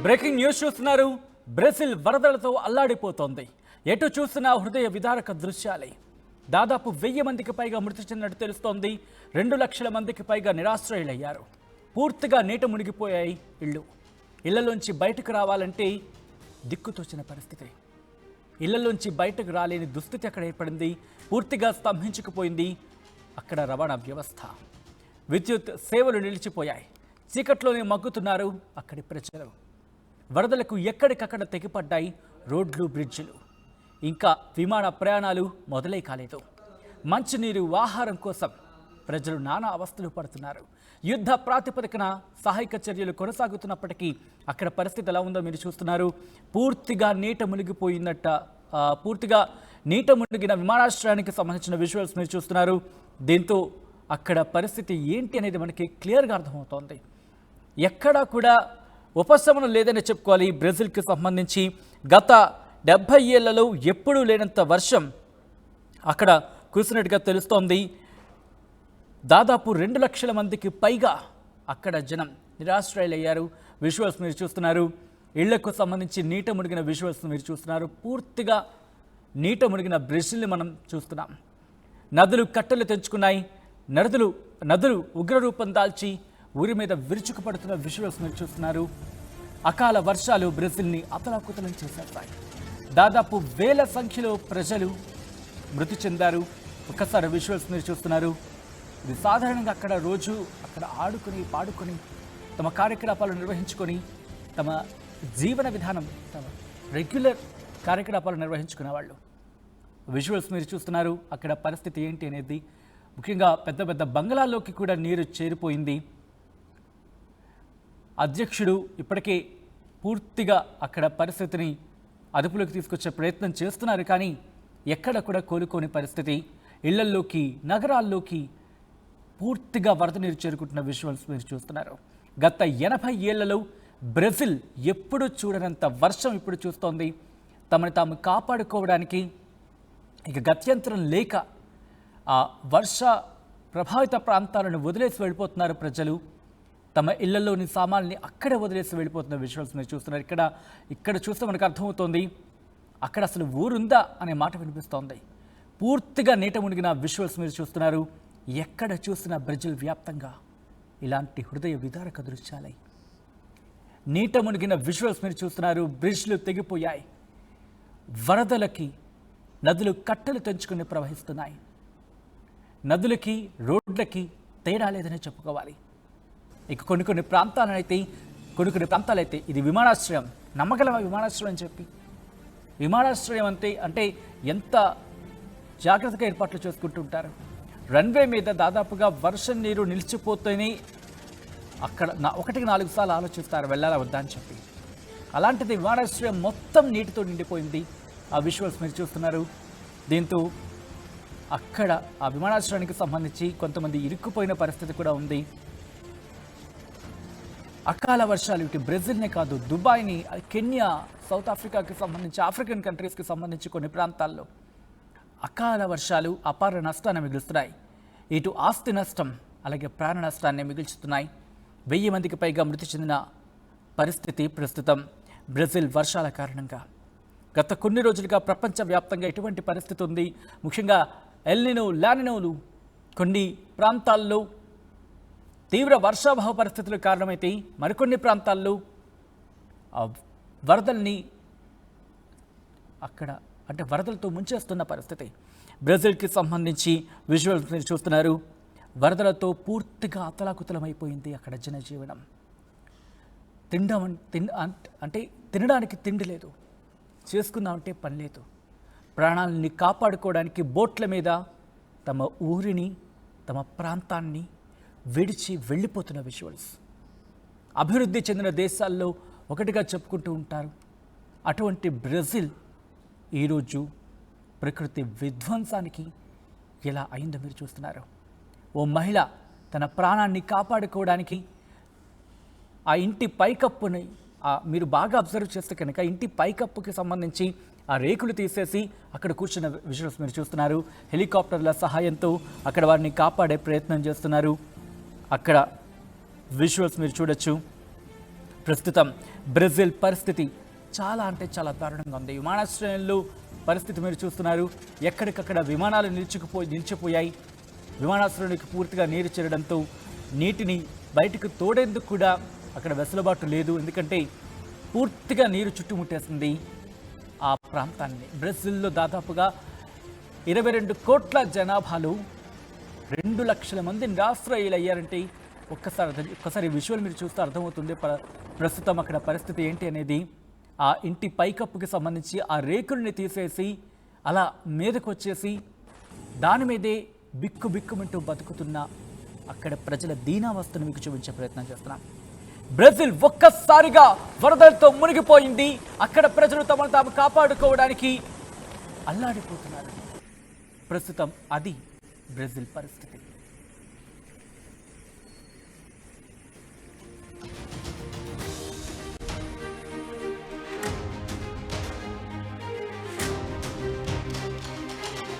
Breaking news చూస్తున్నారు. Brazil వరదలతో అల్లాడిపోతోంది. ఎటు చూసినా హృదయ విదారక దృశ్యాలే. దాదాపు 1000 మందికి పైగా మృతి చెందినట్టు తెలుస్తోంది. 2 లక్షల మందికి పైగా నిరాశ్రయులయ్యారు. పూర్తిగా నీట మునిగిపోయాయి ఇళ్ళు. ఇళ్లలోంచి బయటకు రావాలంటే దిక్కుతోచిన పరిస్థితి. ఇళ్లలోంచి బయటకు రాలేని దుస్థితి అక్కడ ఏర్పడింది. పూర్తిగా స్తంభించుకుపోయింది అక్కడ రవాణా వ్యవస్థ. విద్యుత్ సేవలు నిలిచిపోయాయి. చీకట్లోనే మగ్గుతున్నారు అక్కడి ప్రజలు. వరదలకు ఎక్కడికక్కడ తెగిపడ్డాయి రోడ్లు, బ్రిడ్జిలు. ఇంకా విమాన ప్రయాణాలు మొదలై కాలేదు. మంచినీరు, ఆహారం కోసం ప్రజలు నానా అవస్థలు పడుతున్నారు. యుద్ధ ప్రాతిపదికన సహాయక చర్యలు కొనసాగుతున్నప్పటికీ అక్కడ పరిస్థితి ఎలా ఉందో మీరు చూస్తున్నారు. పూర్తిగా నీట మునిగిన విమానాశ్రయానికి సంబంధించిన విజువల్స్ మీరు చూస్తున్నారు. దీంతో అక్కడ పరిస్థితి ఏంటి అనేది మనకి క్లియర్గా అర్థమవుతోంది. ఎక్కడా కూడా ఉపశమనం లేదని చెప్పుకోవాలి. బ్రెజిల్కి సంబంధించి గత 70 ఏళ్లలో ఎప్పుడూ లేనంత వర్షం అక్కడ కురిసినట్టుగా తెలుస్తోంది. దాదాపు 2 లక్షల మందికి పైగా అక్కడ జనం నిరాశ్రయులయ్యారు. విజువల్స్ మీరు చూస్తున్నారు. ఇళ్లకు సంబంధించి నీట మునిగిన విజువల్స్ మీరు చూస్తున్నారు. పూర్తిగా నీట మునిగిన బ్రెజిల్ని మనం చూస్తున్నాం. నదులు కట్టలు తెంచుకున్నాయి. నదులు ఉగ్రరూపం దాల్చి ఊరి మీద విరుచుకుపడుతున్న విజువల్స్ మీరు చూస్తున్నారు. అకాల వర్షాలు బ్రెజిల్ని అతలాకుతలం చేశాయి. దాదాపు 1000 సంఖ్యలో ప్రజలు మృతి చెందారు. ఒక్కసారి విజువల్స్ మీరు చూస్తున్నారు. ఇది సాధారణంగా అక్కడ రోజు అక్కడ ఆడుకొని పాడుకొని తమ కార్యకలాపాలు నిర్వహించుకొని తమ జీవన విధానం, తమ రెగ్యులర్ కార్యకలాపాలు నిర్వహించుకునే వాళ్ళు. విజువల్స్ మీరు చూస్తున్నారు. అక్కడ పరిస్థితి ఏంటి అనేది, ముఖ్యంగా పెద్ద పెద్ద బంగ్లాల్లోకి కూడా నీరు చేరిపోయింది. అధ్యక్షుడు ఇప్పటికే పూర్తిగా అక్కడ పరిస్థితిని అదుపులోకి తీసుకొచ్చే ప్రయత్నం చేస్తున్నారు. కానీ ఎక్కడ కూడా కోలుకోని పరిస్థితి. ఇళ్లల్లోకి, నగరాల్లోకి పూర్తిగా వరద నీరు చేరుకుంటున్న విజువల్స్ మీరు చూస్తున్నారు. గత 80 ఏళ్లలో బ్రెజిల్ ఎప్పుడు చూడనంత వర్షం ఇప్పుడు చూస్తోంది. తమను తాము కాపాడుకోవడానికి ఇక గత్యంతరం లేక ఆ వర్ష ప్రభావిత ప్రాంతాలను వదిలేసి వెళ్ళిపోతున్నారు ప్రజలు. తమ ఇళ్లలోని సామాన్ని అక్కడే వదిలేసి వెళ్ళిపోతున్న విజువల్స్ మీరు చూస్తున్నారు. ఇక్కడ చూస్తే మనకు అర్థమవుతోంది అక్కడ అసలు ఊరుందా అనే మాట వినిపిస్తోంది. పూర్తిగా నీట మునిగిన విజువల్స్ మీరు చూస్తున్నారు. ఎక్కడ చూసినా బ్రెజిల్ వ్యాప్తంగా ఇలాంటి హృదయ విదారక దృశ్యాలై నీట మునిగిన విజువల్స్ మీరు చూస్తున్నారు. బ్రిడ్జ్లు తెగిపోయాయి. వరదలకి నదులు కట్టలు తెంచుకుని ప్రవహిస్తున్నాయి. నదులకి, రోడ్లకి తేడా లేదని చెప్పుకోవాలి. ఇక కొన్ని ప్రాంతాలైతే ఇది విమానాశ్రయం, నమ్మగలమా విమానాశ్రయం అని చెప్పి? విమానాశ్రయం అంటే ఎంత జాగ్రత్తగా ఏర్పాట్లు చేసుకుంటూ ఉంటారు. రన్వే మీద దాదాపుగా వర్షం నీరు నిలిచిపోతేనే అక్కడ 1-4 సార్లు ఆలోచిస్తారు వెళ్ళాలా వద్దా అని చెప్పి. అలాంటిది విమానాశ్రయం మొత్తం నీటితో నిండిపోయింది. ఆ విజువల్స్ మీరు చూస్తున్నారు. దీంతో అక్కడ ఆ విమానాశ్రయానికి సంబంధించి కొంతమంది ఇరుక్కుపోయిన పరిస్థితి కూడా ఉంది. అకాల వర్షాలు ఇటు బ్రెజిల్నే కాదు, దుబాయ్ని, కెన్యా, సౌత్ ఆఫ్రికాకి సంబంధించి, ఆఫ్రికన్ కంట్రీస్కి సంబంధించి కొన్ని ప్రాంతాల్లో అకాల వర్షాలు అపార నష్టాన్ని మిగులుస్తున్నాయి. ఇటు ఆస్తి నష్టం, అలాగే ప్రాణ నష్టాన్ని మిగుల్చుతున్నాయి. 1000 మందికి పైగా మృతి చెందిన పరిస్థితి ప్రస్తుతం బ్రెజిల్ వర్షాల కారణంగా. గత కొన్ని రోజులుగా ప్రపంచవ్యాప్తంగా ఎటువంటి పరిస్థితి ఉంది? ముఖ్యంగా ఎల్నినో, లానినోలు కొన్ని ప్రాంతాల్లో తీవ్ర వర్షాభావ పరిస్థితులు కారణమైతే మరికొన్ని ప్రాంతాల్లో వరదల్ని అక్కడ వరదలతో ముంచేస్తున్న పరిస్థితి. బ్రెజిల్కి సంబంధించి విజువల్స్ మీరు చూస్తున్నారు. వరదలతో పూర్తిగా అతలాకుతలమైపోయింది అక్కడ జనజీవనం. తినడానికి తిండి లేదు, చేసుకుందామంటే పని లేదు. ప్రాణాలని కాపాడుకోవడానికి బోట్ల మీద తమ ఊరిని, తమ ప్రాంతాన్ని విడిచి వెళ్ళిపోతున్న విజువల్స్. అభివృద్ధి చెందిన దేశాల్లో ఒకటిగా చెప్పుకుంటూ ఉంటారు. అటువంటి బ్రెజిల్ ఈరోజు ప్రకృతి విధ్వంసానికి ఎలా అయిందో మీరు చూస్తున్నారు. ఓ మహిళ తన ప్రాణాన్ని కాపాడుకోవడానికి ఆ ఇంటి పైకప్పుని మీరు బాగా అబ్జర్వ్ చేస్తే కనుక ఇంటి పైకప్పుకి సంబంధించి ఆ రేకులు తీసేసి అక్కడ కూర్చున్న విజువల్స్ మీరు చూస్తున్నారు. హెలికాప్టర్ల సహాయంతో అక్కడ వారిని కాపాడే ప్రయత్నం చేస్తున్నారు. అక్కడ విజువల్స్ మీరు చూడొచ్చు. ప్రస్తుతం బ్రెజిల్ పరిస్థితి చాలా అంటే చాలా దారుణంగా ఉంది. విమానాశ్రయంలో పరిస్థితి మీరు చూస్తున్నారు. ఎక్కడికక్కడ విమానాలు నిలిచిపోయాయి. విమానాశ్రయానికి పూర్తిగా నీరు చేరడంతో నీటిని బయటకు తోడేందుకు కూడా అక్కడ వెసులుబాటు లేదు. ఎందుకంటే పూర్తిగా నీరు చుట్టుముట్టేసింది ఆ ప్రాంతాన్ని. బ్రెజిల్లో దాదాపుగా 22 కోట్ల జనాభాలో 2 లక్షల మంది నిరాశ్రయులు అయ్యారంటే ఒక్కసారి విజువల్ మీరు చూస్తే అర్థమవుతుంది ప్రస్తుతం అక్కడ పరిస్థితి ఏంటి అనేది. ఆ ఇంటి పైకప్పుకి సంబంధించి ఆ రేకుల్ని తీసేసి అలా మీదకు వచ్చేసి దాని మీదే బిక్కుమంటూ బతుకుతున్న అక్కడ ప్రజల దీనావస్థను మీకు చూపించే ప్రయత్నం చేస్తున్నాం. బ్రెజిల్ ఒక్కసారిగా వరదలతో మునిగిపోయింది. అక్కడ ప్రజలు తమను తాము కాపాడుకోవడానికి అల్లాడిపోతున్నారు. ప్రస్తుతం అది బ్రెజిల్ పరిస్థితి.